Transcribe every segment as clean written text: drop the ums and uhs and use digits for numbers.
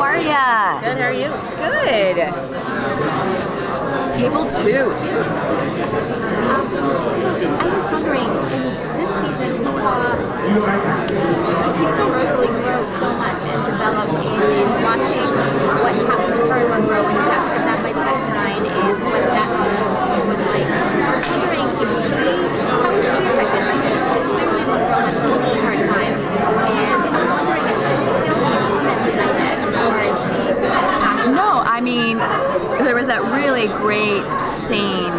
are ya? Good, how are you? Good. Table 2. I was wondering, in this season we saw Rosalie grow so much and develop in watching what happened to her and growing up, and that by Best Nine and what that was like. I was wondering if how was she affected by this? Because clearly she's grown up through a really hard time, and I'm wondering if she's still being affected by this, or if she No, I mean, there was that really great scene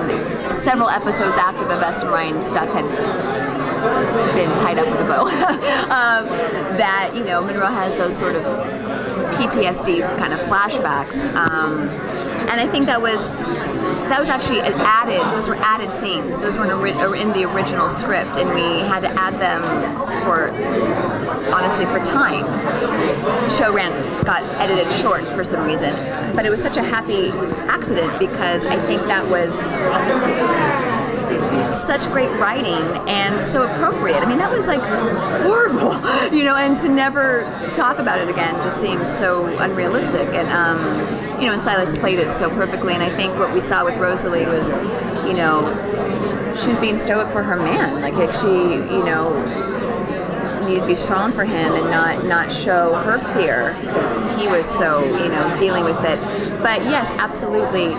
several episodes after the Vest and Ryan stuff had been tied up with a bow. That, you know, Monroe has those sort of PTSD kind of flashbacks. And I think that was actually added. Those were added scenes. Those weren't in the original script, and we had to add them honestly for time. The show got edited short for some reason, but it was such a happy accident because I think that was such great writing and so appropriate. I mean, that was like horrible, you know, and to never talk about it again just seems so unrealistic. And you know, Silas played it so perfectly, and I think what we saw with Rosalie was, you know, she was being stoic for her man. Like she, you know, needed to be strong for him and not show her fear because he was so, you know, dealing with it. But yes, absolutely,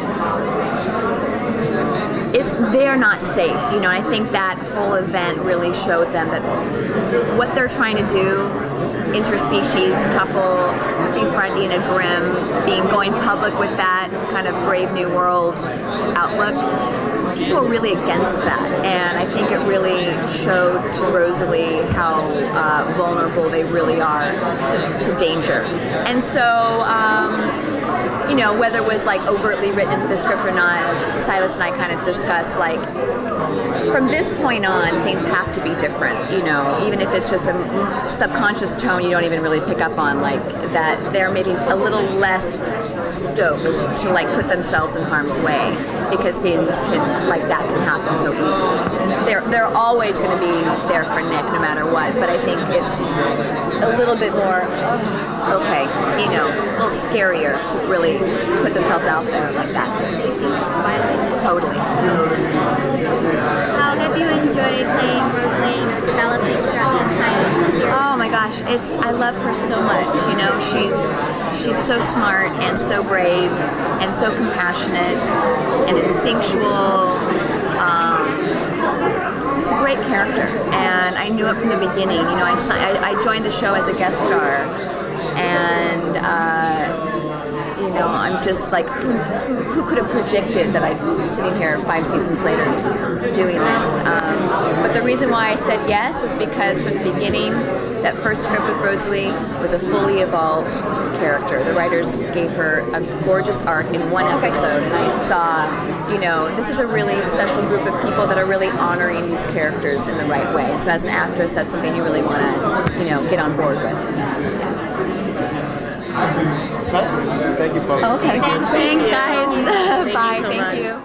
they're not safe. You know, I think that whole event really showed them that what they're trying to do, interspecies couple befriending a Grimm, going public with that kind of Brave New World outlook, people are really against that, and I think it really showed to Rosalie how vulnerable they really are to danger. And so, you know, whether it was like overtly written into the script or not, Silas and I kind of discussed, like, from this point on, things have to be different, you know, even if it's just a subconscious tone you don't even really pick up on, like that they're maybe a little less stoked to like put themselves in harm's way because things like that can happen so easily. They're always going to be there for Nick no matter what, but I think it's a little bit more, okay, you know, a little scarier to really put themselves out there like that. Totally. How have you enjoyed playing Rosalie or developing throughout the entire series? Oh my gosh, I love her so much. You know, she's so smart and so brave and so compassionate and instinctual. It's a great character, and I knew it from the beginning. You know, I joined the show as a guest star, and you know, I'm just like, who could have predicted that I'd be sitting here 5 seasons later doing this? But the reason why I said yes was because from the beginning, that first script with Rosalie was a fully evolved character. The writers gave her a gorgeous arc in one episode, and I saw, you know, this is a really special group of people that are really honoring these characters in the right way. So as an actress, that's something you really want to, you know, get on board with. Thank you, folks. Okay. Thanks, guys. Bye. Thank you so much. Thank you.